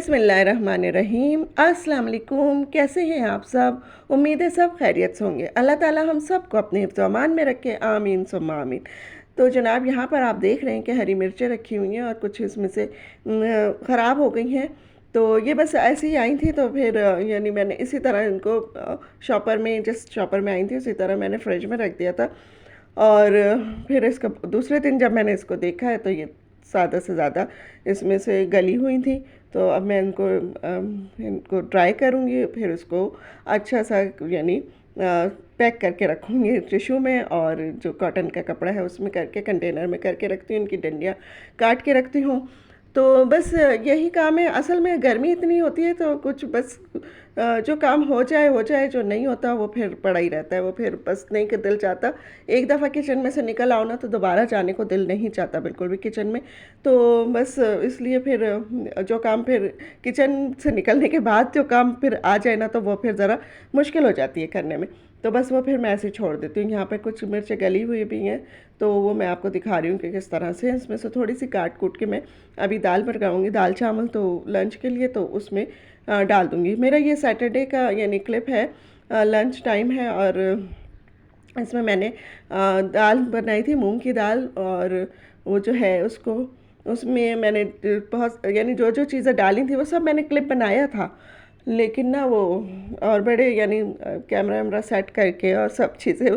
बिस्मिल्लाहिर्रहमानिर्रहीम। अस्सलाम वालेकुम। कैसे हैं आप सब? उम्मीद है सब खैरियत से होंगे। अल्लाह ताला हम सब को अपने हिफ्ज़ व अमान में रखे, आमीन सुम्मा आमीन। तो जनाब यहाँ पर आप देख रहे हैं कि हरी मिर्चें रखी हुई हैं और कुछ इसमें से ख़राब हो गई हैं। तो ये बस ऐसे ही आई थी, तो फिर यानी मैंने इसी तरह इनको शॉपर में, जिस शॉपर में आई थी उसी तरह मैंने फ्रिज में रख दिया था। और फिर इसका दूसरे दिन जब मैंने इसको देखा है तो ये ज़्यादा से ज़्यादा इसमें से गली हुई थी। तो अब मैं इनको ट्राई करूँगी, फिर उसको अच्छा सा यानी पैक करके रखूँगी टिशू में, और जो कॉटन का कपड़ा है उसमें करके कंटेनर में करके रखती हूँ। इनकी डंडियाँ काट के रखती हूँ। तो बस यही काम है। असल में गर्मी इतनी होती है तो कुछ बस जो काम हो जाए, जो नहीं होता वो फिर पड़ा ही रहता है। वो फिर बस नहीं कि दिल चाहता, एक दफ़ा किचन में से निकल आओ ना तो दोबारा जाने को दिल नहीं चाहता बिल्कुल भी किचन में। तो बस इसलिए फिर जो काम फिर किचन से निकलने के बाद जो काम फिर आ जाए ना तो वो फिर ज़रा मुश्किल हो जाती है करने में। तो बस वो फिर मैं ऐसे ही छोड़ देती हूँ। यहाँ पे कुछ मिर्चें गली हुई भी हैं, तो वो मैं आपको दिखा रही हूँ कि किस तरह से इसमें से थोड़ी सी काट कूट के मैं अभी दाल बनाऊँगी, दाल चावल तो लंच के लिए, तो उसमें डाल दूँगी। मेरा ये सैटरडे का यानी क्लिप है, लंच टाइम है, और इसमें मैंने दाल बनाई थी, मूंग की दाल, और वो जो है उसको उसमें मैंने बहुत यानी जो जो चीज़ें डाली थी वो सब मैंने क्लिप बनाया था। लेकिन ना वो और बड़े यानी कैमरा वैमरा सेट करके और सब चीज़ें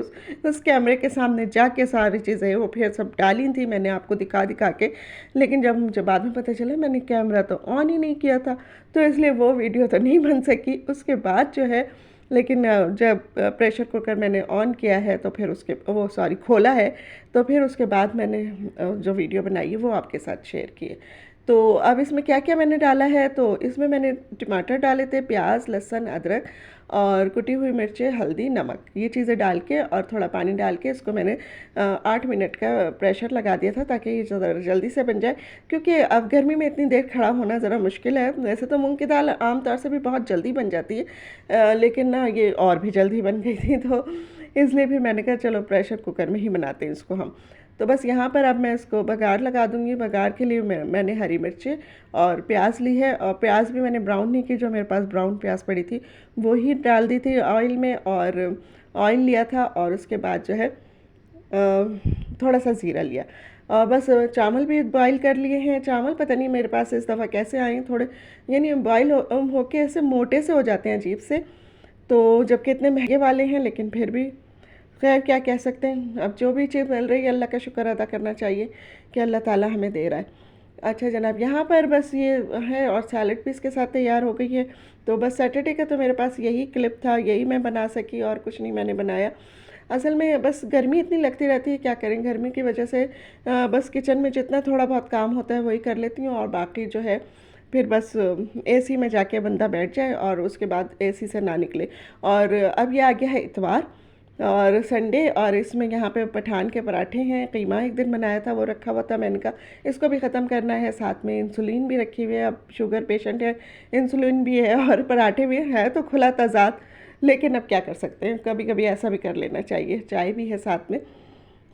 उस कैमरे के सामने जाके सारी चीज़ें वो फिर सब डाली थी मैंने आपको दिखा दिखा के। लेकिन जब मुझे बाद में पता चला मैंने कैमरा तो ऑन ही नहीं किया था, तो इसलिए वो वीडियो तो नहीं बन सकी उसके बाद जो है। लेकिन जब प्रेशर कुकर मैंने ऑन किया है तो फिर उसके वो सॉरी खोला है, तो फिर उसके बाद मैंने जो वीडियो बनाई है वो आपके साथ शेयर की है। तो अब इसमें क्या क्या मैंने डाला है, तो इसमें मैंने टमाटर डाले थे, प्याज, लहसुन, अदरक और कुटी हुई मिर्चें, हल्दी, नमक, ये चीज़ें डाल के और थोड़ा पानी डाल के इसको मैंने 8 मिनट का प्रेशर लगा दिया था ताकि ये जल्दी से बन जाए। क्योंकि अब गर्मी में इतनी देर खड़ा होना ज़रा मुश्किल है। वैसे तो मूंग की दाल आम तौर से भी बहुत जल्दी बन जाती है, लेकिन ना ये और भी जल्दी बन गई थी, तो इसलिए फिर मैंने कहा चलो प्रेशर कुकर में ही बनाते हैं इसको हम। तो बस यहाँ पर अब मैं इसको बघार लगा दूँगी। बघार के लिए मैंने हरी मिर्चें और प्याज ली है, और प्याज भी मैंने ब्राउन नहीं की, जो मेरे पास ब्राउन प्याज पड़ी थी वो ही डाल दी थी ऑयल में, और ऑयल लिया था, और उसके बाद जो है थोड़ा सा ज़ीरा लिया, और बस चावल भी बॉईल कर लिए हैं। चावल पता नहीं मेरे पास इस दफ़ा कैसे आए हैं, थोड़े यानी बॉईल होके ऐसे मोटे से हो जाते हैं अजीब से, तो जबकि इतने महंगे वाले हैं, लेकिन फिर भी खैर क्या कह सकते हैं। अब जो भी चीज़ मिल रही है अल्लाह का शुक्र अदा करना चाहिए कि अल्लाह ताला हमें दे रहा है। अच्छा जनाब, यहाँ पर बस ये है, और सैलड भी इसके साथ तैयार हो गई है। तो बस सैटरडे का तो मेरे पास यही क्लिप था, यही मैं बना सकी, और कुछ नहीं मैंने बनाया। असल में बस गर्मी इतनी लगती रहती है, क्या करें, गर्मी की वजह से बस किचन में जितना थोड़ा बहुत काम होता है वही कर लेती हूँ, और बाकी जो है फिर बस एसी में जाके बंदा बैठ जाए और उसके बाद एसी से ना निकले। और अब ये आ गया है इतवार और संडे, और इसमें यहाँ पे पठान के पराठे हैं। कीमा एक दिन बनाया था वो रखा हुआ था, मैंने कहा इसको भी ख़त्म करना है। साथ में इंसुलिन भी रखी हुई है, अब शुगर पेशेंट है, इंसुलिन भी है और पराठे भी है, तो खुला तजाद। लेकिन अब क्या कर सकते हैं, कभी कभी ऐसा भी कर लेना चाहिए। चाय भी है साथ में।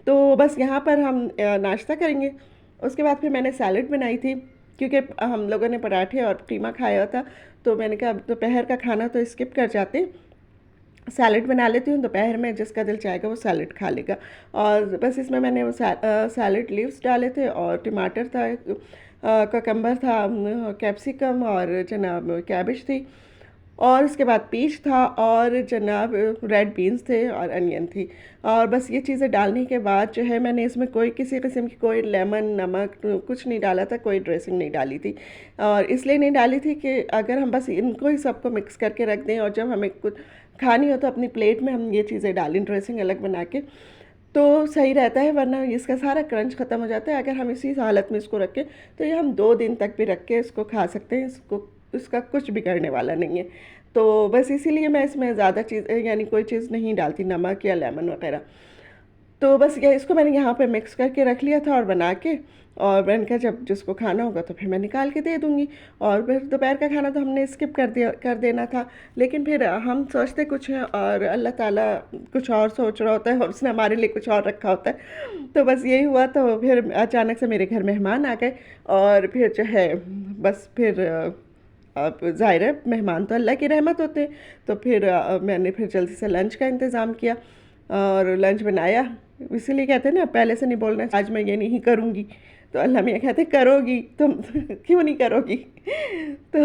तो बस यहाँ पर हम नाश्ता करेंगे। उसके बाद फिर मैंने सैलड बनाई थी, क्योंकि हम लोगों ने पराठे और कीमा खाया था, तो मैंने कहा अब दोपहर का खाना तो स्किप कर जाते हैं, सैलड बना लेती हूँ दोपहर में, जिसका दिल चाहेगा वो सैलड खा लेगा। और बस इसमें मैंने वो सैलड लीव्स डाले थे, और टमाटर था, ककम्बर था, कैप्सिकम और जनाब कैबिज थी, और उसके बाद पीच था, और जनाब रेड बीन्स थे, और अनियन थी। और बस ये चीज़ें डालने के बाद जो है मैंने इसमें कोई किसी किस्म की कोई लेमन, नमक कुछ नहीं डाला था, कोई ड्रेसिंग नहीं डाली थी। और इसलिए नहीं डाली थी कि अगर हम बस इनको ही सबको मिक्स करके रख दें, और जब हमें कुछ खानी हो तो अपनी प्लेट में हम ये चीज़ें डालें ड्रेसिंग अलग बना के, तो सही रहता है। वरना इसका सारा क्रंच ख़त्म हो जाता है। अगर हम इसी हालत में इसको रखें तो ये हम 2 दिन तक भी रख के इसको खा सकते हैं, इसका कुछ बिगड़ने वाला नहीं है। तो बस इसीलिए मैं इसमें ज़्यादा चीज़ यानी कोई चीज़ नहीं डालती, नमक या लेमन वगैरह। तो बस ये इसको मैंने यहाँ पे मिक्स करके रख लिया था और बना के, और मैंने कहा जब जिसको खाना होगा तो फिर मैं निकाल के दे दूँगी। और फिर दोपहर का खाना तो हमने स्किप कर देना था, लेकिन फिर हम सोचते कुछ हैं और अल्लाह ताला कुछ और सोच रहा होता है, उसने हमारे लिए कुछ और रखा होता है। तो बस यही हुआ। तो फिर अचानक से मेरे घर मेहमान आ गए, और फिर जो है बस फिर अब ज़ाहिर है मेहमान तो अल्लाह की रहमत होते हैं। तो फिर मैंने फिर जल्दी से लंच का इंतज़ाम किया और लंच बनाया। इसीलिए कहते हैं ना, पहले से नहीं बोलना आज मैं ये नहीं करूँगी, तो अल्लाह मियाँ कहते करोगी तुम क्यों नहीं करोगी। तो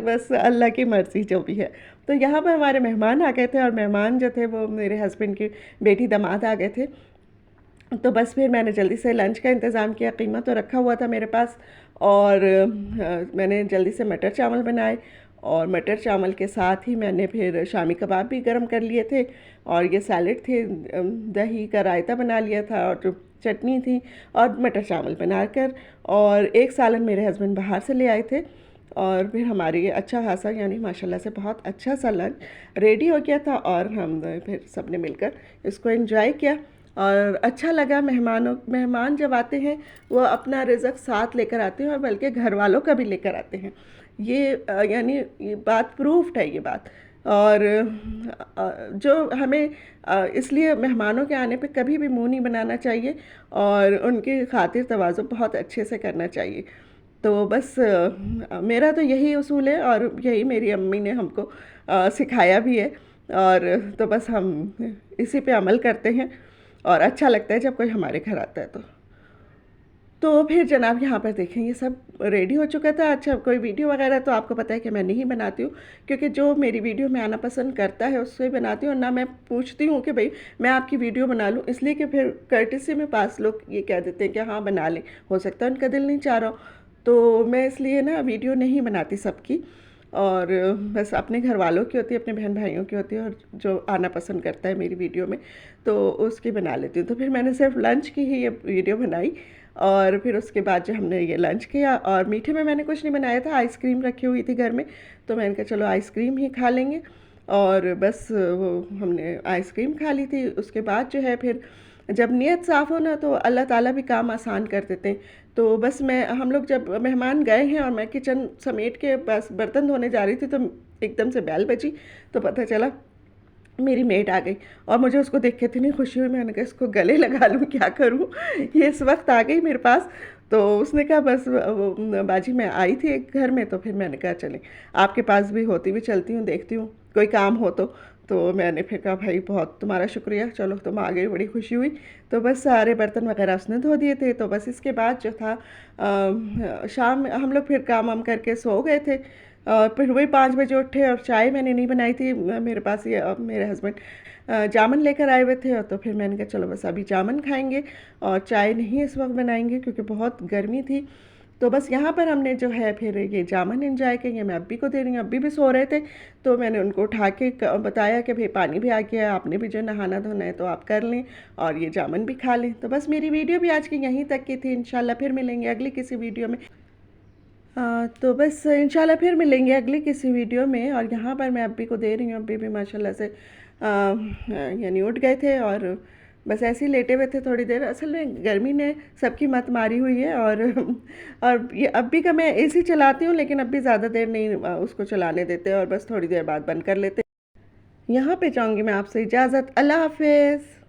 बस अल्लाह की मर्ज़ी जो भी है। तो यहाँ पर हमारे मेहमान आ गए थे और मेहमान जो थे वो मेरे हस्बैंड की बेटी दामाद आ गए थे। तो बस फिर मैंने जल्दी से लंच का इंतज़ाम किया। कीमा तो रखा हुआ था मेरे पास और मैंने जल्दी से मटर चावल बनाए और मटर चावल के साथ ही मैंने फिर शामी कबाब भी गर्म कर लिए थे और ये सैलेड थे, दही का रायता बना लिया था और जो चटनी थी और मटर चावल बनाकर, और एक सालन मेरे हस्बैंड बाहर से ले आए थे। और फिर हमारी अच्छा खासा यानी माशाल्लाह से बहुत अच्छा सा लंच रेडी हो गया था और हम फिर सब ने मिलकर इसको एंजॉय किया और अच्छा लगा। मेहमान जब आते हैं वो अपना रिज़्क साथ लेकर आते हैं और बल्कि घर वालों का भी लेकर आते हैं। ये यानी ये बात प्रूफ्ड है ये बात। और जो हमें इसलिए मेहमानों के आने पे कभी भी मुंह नहीं बनाना चाहिए और उनकी खातिर तवाज़ु बहुत अच्छे से करना चाहिए। तो बस मेरा तो यही उसूल है और यही मेरी अम्मी ने हमको सिखाया भी है और तो बस हम इसी पे अमल करते हैं और अच्छा लगता है जब कोई हमारे घर आता है। तो फिर जनाब यहाँ पर देखें ये सब रेडी हो चुका था। अच्छा, कोई वीडियो वगैरह तो आपको पता है कि मैं नहीं बनाती हूँ, क्योंकि जो मेरी वीडियो में आना पसंद करता है उससे बनाती हूँ, और ना मैं पूछती हूँ कि भाई मैं आपकी वीडियो बना लूँ, इसलिए कि फिर कर्टेसी में पास लोग ये कह देते हैं कि हाँ बना लें, हो सकता है उनका दिल नहीं चाह रहा हो। तो मैं इसलिए ना वीडियो नहीं बनाती सबकी, और बस अपने घर वालों की होती है, अपने बहन भाइयों की होती है, और जो आना पसंद करता है मेरी वीडियो में तो उसकी बना लेती हूँ। तो फिर मैंने सिर्फ लंच की ही ये वीडियो बनाई और फिर उसके बाद जो हमने ये लंच किया, और मीठे में मैंने कुछ नहीं बनाया था, आइसक्रीम रखी हुई थी घर में, तो मैंने कहा चलो आइसक्रीम ही खा लेंगे, और बस वो हमने आइसक्रीम खा ली थी। उसके बाद जो है फिर जब नीयत साफ़ हो ना तो अल्लाह ताला भी काम आसान कर देते हैं। तो बस हम लोग जब मेहमान गए हैं और मैं किचन समेट के बस बर्तन धोने जा रही थी तो एकदम से बेल बजी, तो पता चला मेरी मेड आ गई और मुझे उसको देख के इतनी खुशी हुई, मैंने कहा इसको गले लगा लूँ, क्या करूँ, ये इस वक्त आ गई मेरे पास। तो उसने कहा बस वो बाजी मैं आई थी एक घर में, तो फिर मैंने कहा चले आपके पास भी होती भी चलती हूँ, देखती हूँ कोई काम हो तो मैंने फिर कहा भाई बहुत तुम्हारा शुक्रिया, चलो तुम आ गई, बड़ी खुशी हुई। तो बस सारे बर्तन वगैरह उसने धो दिए थे। तो बस इसके बाद जो था शाम में हम लोग फिर काम वाम करके सो गए थे। फिर वही 5 बजे उठे और चाय मैंने नहीं बनाई थी, मेरे पास ये मेरे हस्बैंड जामन लेकर आए हुए थे, और तो फिर मैंने कहा चलो बस अभी जामन खाएंगे और चाय नहीं इस वक्त बनाएंगे क्योंकि बहुत गर्मी थी। तो बस यहाँ पर हमने जो है फिर ये जामन एंजॉय किए। मैं अब्बी को दे रही हूँ, अब्बी भी सो रहे थे, तो मैंने उनको उठा के बताया कि भाई पानी भी आ गया है, आपने भी जो नहाना धोना है तो आप कर लें और ये जामन भी खा लें। तो बस मेरी वीडियो भी आज की यहीं तक की थी। इंशाल्लाह फिर मिलेंगे अगली किसी वीडियो में। तो बस इंशाल्लाह फिर मिलेंगे अगली किसी वीडियो में। और यहाँ पर मैं अब्बी को दे रही हूँ, अब्बी भी माशाल्लाह से यानी उठ गए थे और बस ऐसे ही लेटे हुए थे थोड़ी देर। असल में गर्मी ने सबकी मत मारी हुई है, और ये अब्बी का मैं एसी चलाती हूँ लेकिन अब्बी ज़्यादा देर नहीं उसको चलाने देते और बस थोड़ी देर बाद बंद कर लेते। यहाँ पे चाहूँगी मैं आपसे इजाज़त। अल्लाह हाफिज़।